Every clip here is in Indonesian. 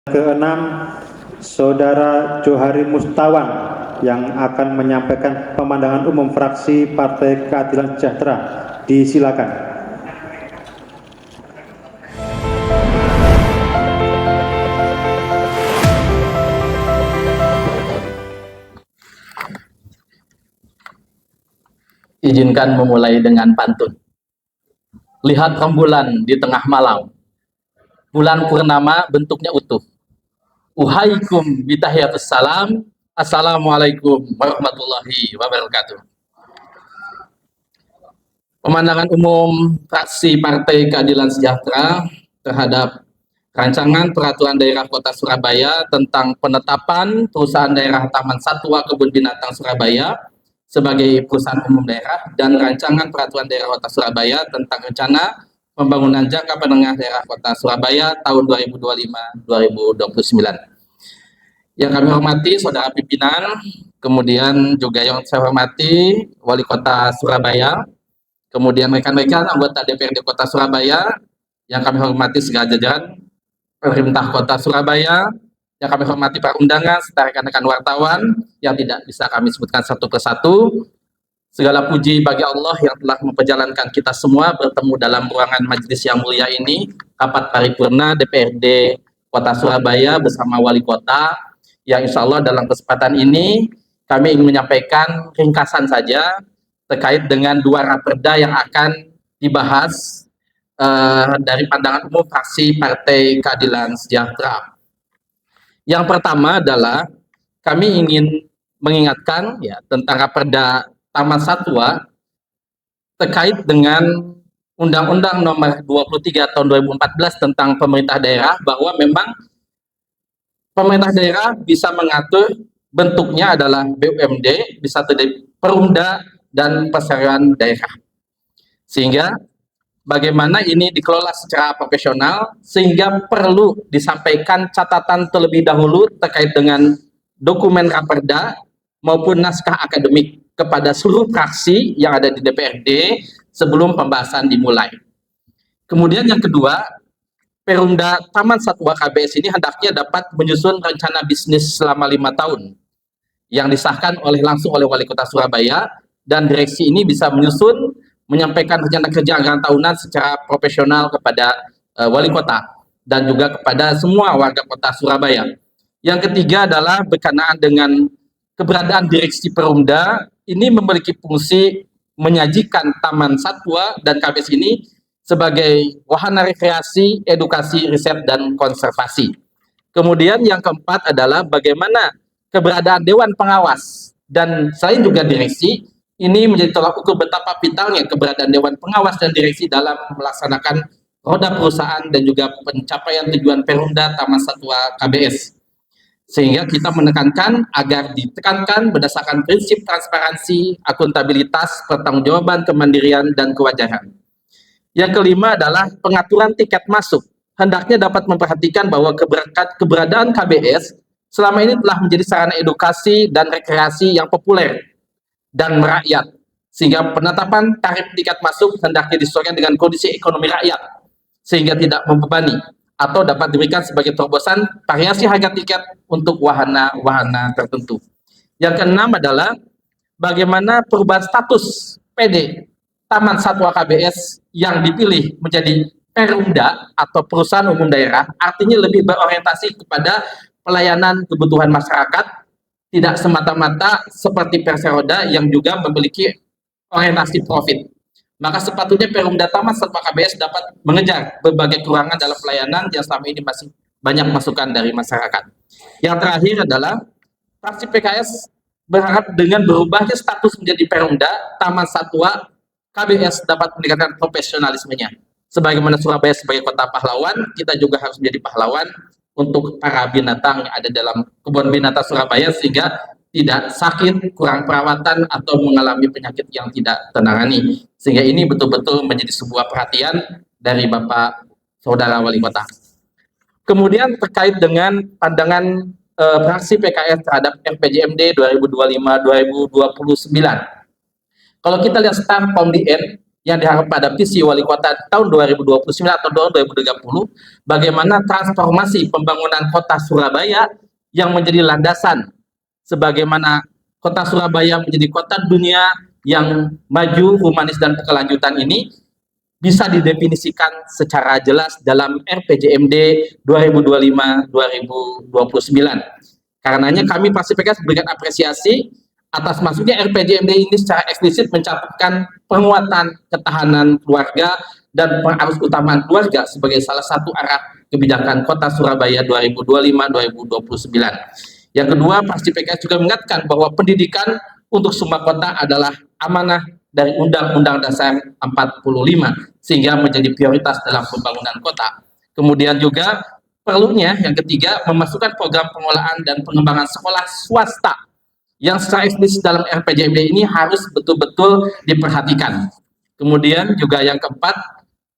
Keenam, Saudara Johari Mustawan yang akan menyampaikan pemandangan umum fraksi Partai Keadilan Sejahtera. Disilakan. Izinkan memulai dengan pantun. Lihat rembulan di tengah malam. Bulan purnama bentuknya utuh. Uhaikum bitahiyatus salam. Assalamualaikum warahmatullahi wabarakatuh. Pemandangan umum fraksi Partai Keadilan Sejahtera terhadap rancangan peraturan daerah Kota Surabaya tentang penetapan perusahaan daerah Taman Satwa Kebun Binatang Surabaya sebagai perusahaan umum daerah dan rancangan peraturan daerah Kota Surabaya tentang rencana pembangunan jangka menengah daerah Kota Surabaya tahun 2025-2029. Yang kami hormati saudara pimpinan, kemudian juga yang saya hormati Wali Kota Surabaya, kemudian rekan-rekan anggota DPRD Kota Surabaya, yang kami hormati segala jajaran pemerintah Kota Surabaya, yang kami hormati para undangan serta rekan-rekan wartawan yang tidak bisa kami sebutkan satu persatu. Segala puji bagi Allah yang telah memperjalankan kita semua bertemu dalam ruangan majelis yang mulia ini, rapat paripurna DPRD Kota Surabaya bersama Wali Kota, yang insya Allah dalam kesempatan ini kami ingin menyampaikan ringkasan saja terkait dengan dua raperda yang akan dibahas dari pandangan umum fraksi Partai Keadilan Sejahtera. Yang pertama adalah kami ingin mengingatkan ya tentang raperda Taman Satwa terkait dengan Undang-Undang Nomor 23 Tahun 2014 tentang pemerintah daerah, bahwa memang pemerintah daerah bisa mengatur bentuknya adalah BUMD, bisa terjadi perumda dan perseroan daerah. Sehingga bagaimana ini dikelola secara profesional, sehingga perlu disampaikan catatan terlebih dahulu terkait dengan dokumen raperda maupun naskah akademik kepada seluruh fraksi yang ada di DPRD sebelum pembahasan dimulai. Kemudian yang kedua, Perumda Taman Satwa KBS ini hendaknya dapat menyusun rencana bisnis selama 5 tahun yang disahkan langsung oleh Wali Kota Surabaya, dan direksi ini bisa menyusun, menyampaikan rencana kerja anggaran tahunan secara profesional kepada Wali Kota dan juga kepada semua warga Kota Surabaya. Yang ketiga adalah berkenaan dengan keberadaan direksi Perumda ini memiliki fungsi menyajikan Taman Satwa dan KBS ini sebagai wahana rekreasi, edukasi, riset, dan konservasi. Kemudian yang keempat adalah bagaimana keberadaan Dewan Pengawas dan selain juga direksi, ini menjadi tolak ukur betapa vitalnya keberadaan Dewan Pengawas dan direksi dalam melaksanakan roda perusahaan dan juga pencapaian tujuan Perumda Taman Satwa KBS. Sehingga kita menekankan agar ditekankan berdasarkan prinsip transparansi, akuntabilitas, pertanggungjawaban, kemandirian, dan kewajaran. Yang kelima adalah pengaturan tiket masuk. Hendaknya dapat memperhatikan bahwa keberadaan KBS selama ini telah menjadi sarana edukasi dan rekreasi yang populer dan merakyat, sehingga penetapan tarif tiket masuk hendaknya disesuaikan dengan kondisi ekonomi rakyat, sehingga tidak membebani, atau dapat diberikan sebagai terobosan variasi harga tiket untuk wahana-wahana tertentu. Yang keenam adalah bagaimana perubahan status PD Taman Satwa KBS yang dipilih menjadi Perumda atau perusahaan umum daerah, artinya lebih berorientasi kepada pelayanan kebutuhan masyarakat, tidak semata-mata seperti perseroda yang juga memiliki orientasi profit. Maka sepatutnya Perumda Taman Satwa KBS dapat mengejar berbagai kekurangan dalam pelayanan yang selama ini masih banyak masukan dari masyarakat. Yang terakhir adalah fraksi PKS berharap dengan berubahnya status menjadi Perumda Taman Satwa KBS dapat meningkatkan profesionalismenya. Sebagaimana Surabaya sebagai kota pahlawan, kita juga harus menjadi pahlawan untuk para binatang yang ada dalam kebun binatang Surabaya, sehingga tidak sakit, kurang perawatan, atau mengalami penyakit yang tidak tertangani. Sehingga ini betul-betul menjadi sebuah perhatian dari Bapak Saudara Wali Kota. Kemudian terkait dengan pandangan fraksi PKS terhadap RPJMD 2025-2029. Kalau kita lihat start from the end, yang diharapkan pada visi wali kota tahun 2029 atau tahun 2030, bagaimana transformasi pembangunan kota Surabaya yang menjadi landasan sebagaimana kota Surabaya menjadi kota dunia yang maju, humanis, dan berkelanjutan ini bisa didefinisikan secara jelas dalam RPJMD 2025-2029. Karenanya kami fraksi PKS memberikan apresiasi atas masuknya RPJMD ini secara eksplisit mencatatkan penguatan ketahanan keluarga dan arus utamaan keluarga sebagai salah satu arah kebijakan Kota Surabaya 2025-2029. Yang kedua, fraksi PKS juga mengingatkan bahwa pendidikan untuk semua kota adalah amanah dari Undang-Undang Dasar 45 sehingga menjadi prioritas dalam pembangunan kota. Kemudian juga perlunya yang ketiga memasukkan program pengelolaan dan pengembangan sekolah swasta yang secara eksplisit dalam RPJMD ini harus betul-betul diperhatikan. Kemudian juga yang keempat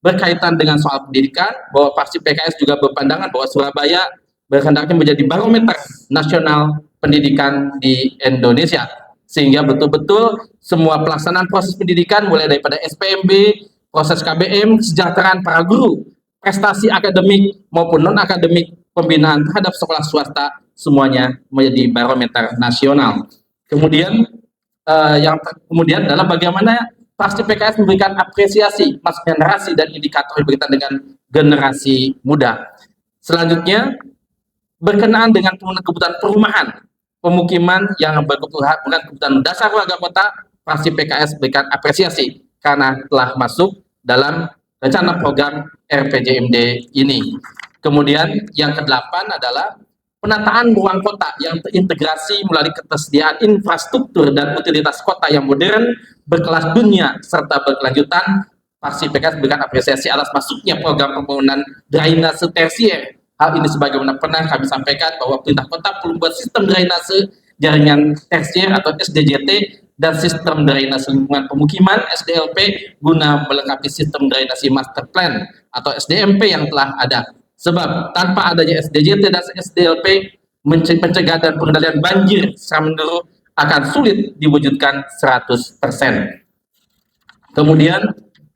berkaitan dengan soal pendidikan, bahwa fraksi PKS juga berpandangan bahwa Surabaya berhendaknya menjadi barometer nasional pendidikan di Indonesia, sehingga betul-betul semua pelaksanaan proses pendidikan mulai daripada SPMB, proses KBM, kesejahteraan para guru, prestasi akademik maupun non-akademik, pembinaan terhadap sekolah swasta semuanya menjadi barometer nasional. Kemudian kemudian adalah bagaimana fraksi PKS memberikan apresiasi masuknya narasi dan indikator berkaitan dengan generasi muda. Selanjutnya berkenaan dengan kebutuhan perumahan pemukiman yang bukan kebutuhan dasar warga kota, fraksi PKS berikan apresiasi karena telah masuk dalam rencana program RPJMD ini. Kemudian yang kedelapan adalah penataan ruang kota yang terintegrasi melalui ketersediaan infrastruktur dan utilitas kota yang modern, berkelas dunia, serta berkelanjutan. Fraksi PKS berikan apresiasi atas masuknya program pembangunan drainase tersier. Hal ini sebagaimana pernah kami sampaikan bahwa pemerintah kota perlu membuat sistem drainase jaringan tersier atau SDJT dan sistem drainase lingkungan pemukiman SDLP guna melengkapi sistem drainasi master plan atau SDMP yang telah ada. Sebab tanpa adanya SDJT dan SDLP, pencegahan dan pengendalian banjir secara menyeluruh akan sulit diwujudkan 100%. Kemudian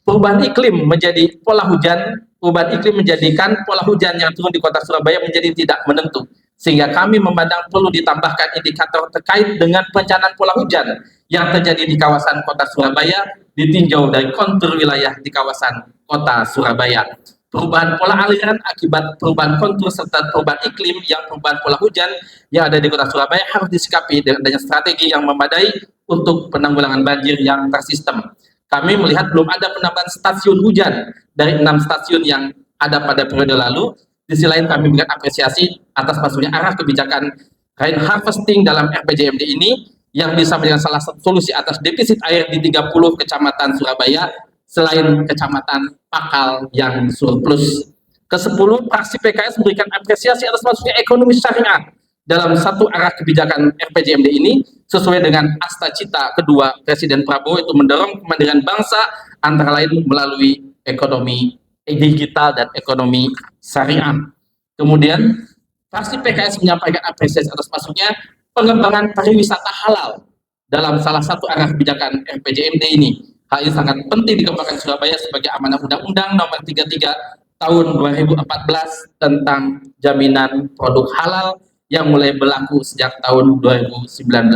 perubahan iklim menjadi pola hujan, perubahan iklim menjadikan pola hujan yang turun di kota Surabaya menjadi tidak menentu. Sehingga kami memandang perlu ditambahkan indikator terkait dengan perencanaan pola hujan yang terjadi di kawasan kota Surabaya ditinjau dari kontur wilayah di kawasan kota Surabaya. Perubahan pola aliran akibat perubahan kontur serta perubahan iklim yang perubahan pola hujan yang ada di kota Surabaya harus disikapi dengan adanya strategi yang memadai untuk penanggulangan banjir yang tersistem. Kami melihat belum ada penambahan stasiun hujan dari 6 stasiun yang ada pada periode lalu. Di sisi lain kami memberikan apresiasi atas masuknya arah kebijakan rain harvesting dalam RPJMD ini yang bisa menjadi salah satu solusi atas defisit air di 30 kecamatan Surabaya selain kecamatan Pakal yang surplus. Ke-10, fraksi PKS memberikan apresiasi atas masuknya ekonomi syariah dalam satu arah kebijakan RPJMD ini sesuai dengan asta cita kedua Presiden Prabowo, itu mendorong kemandirian bangsa antara lain melalui ekonomi digital dan ekonomi syariah. Kemudian fraksi PKS menyampaikan apresiasi atas masuknya pengembangan pariwisata halal dalam salah satu arah kebijakan RPJMD ini. Hal ini sangat penting dikembangkan Surabaya sebagai amanah Undang-Undang Nomor 33 Tahun 2014 tentang jaminan produk halal yang mulai berlaku sejak tahun 2019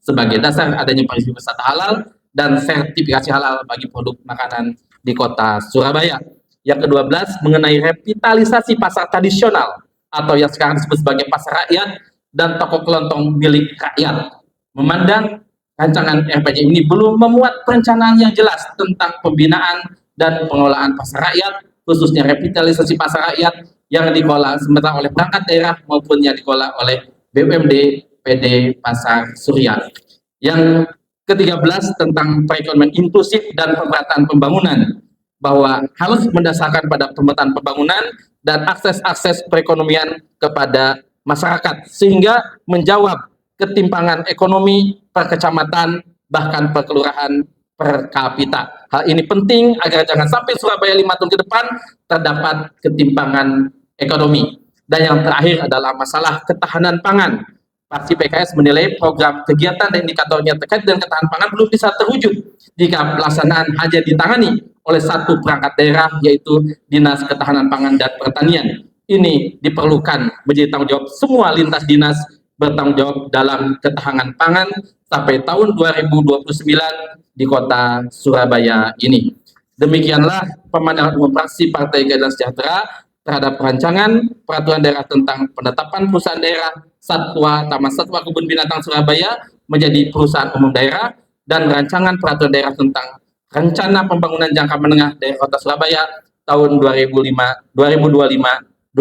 sebagai dasar adanya pariwisata halal dan sertifikasi halal bagi produk makanan di kota Surabaya. Yang ke-12 mengenai revitalisasi pasar tradisional atau yang sekarang disebut sebagai pasar rakyat dan toko kelontong milik rakyat. Memandang rancangan RPJM ini belum memuat perencanaan yang jelas tentang pembinaan dan pengelolaan pasar rakyat, khususnya revitalisasi pasar rakyat yang dikelola sementara oleh perangkat daerah maupun yang dikelola oleh BUMD PD Pasar Surya. Yang ke-13 tentang perekonomian inklusif dan pemerataan pembangunan, bahwa harus mendasarkan pada pemerataan pembangunan dan akses perekonomian kepada masyarakat sehingga menjawab ketimpangan ekonomi per kecamatan bahkan per kelurahan per kapita. Hal ini penting agar jangan sampai Surabaya 5 tahun ke depan terdapat ketimpangan ekonomi. Dan yang terakhir adalah masalah ketahanan pangan. Fraksi PKS menilai program kegiatan dan indikatornya terkait dengan ketahanan pangan belum bisa terwujud jika pelaksanaan hanya ditangani oleh satu perangkat daerah, yaitu Dinas Ketahanan Pangan dan Pertanian. Ini diperlukan menjadi tanggung jawab semua lintas dinas bertanggung jawab dalam ketahanan pangan sampai tahun 2029 di kota Surabaya ini. Demikianlah pemandangan umum fraksi Partai Keadilan Sejahtera terhadap rancangan peraturan daerah tentang penetapan perusahaan daerah Satwa Taman Satwa Kebun Binatang Surabaya menjadi perusahaan umum daerah, dan rancangan peraturan daerah tentang rencana pembangunan jangka menengah daerah kota Surabaya tahun 2025-2029.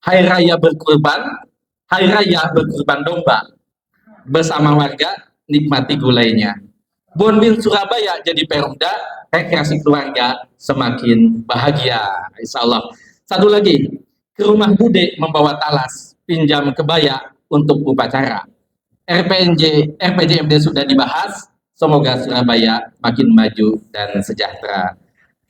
Hari Raya berkurban domba, bersama warga nikmati gulainya. Bonbin Surabaya jadi Perumda, rekreasi keluarga semakin bahagia, insya Allah. Satu lagi, ke rumah Bude membawa talas, pinjam kebaya untuk upacara. RPJMD sudah dibahas, semoga Surabaya makin maju dan sejahtera.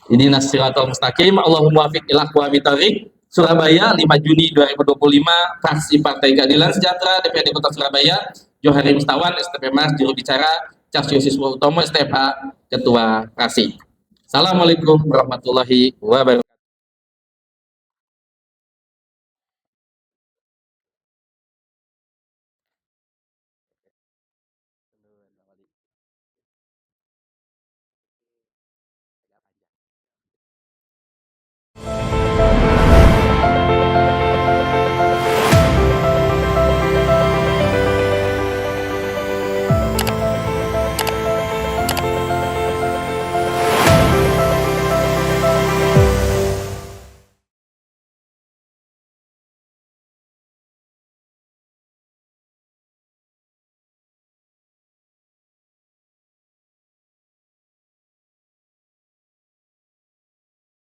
Ini Nasiratul Mustaqim, Allahumma wafiq ila aqwamit thoriq. Surabaya, 5 Juni 2025, fraksi Partai Keadilan Sejahtera DPRD Kota Surabaya, Johari Mustawan, STP Mas, juru bicara, Carsio Siswa Utomo, STFH, Ketua Fraksi. Assalamualaikum warahmatullahi wabarakatuh.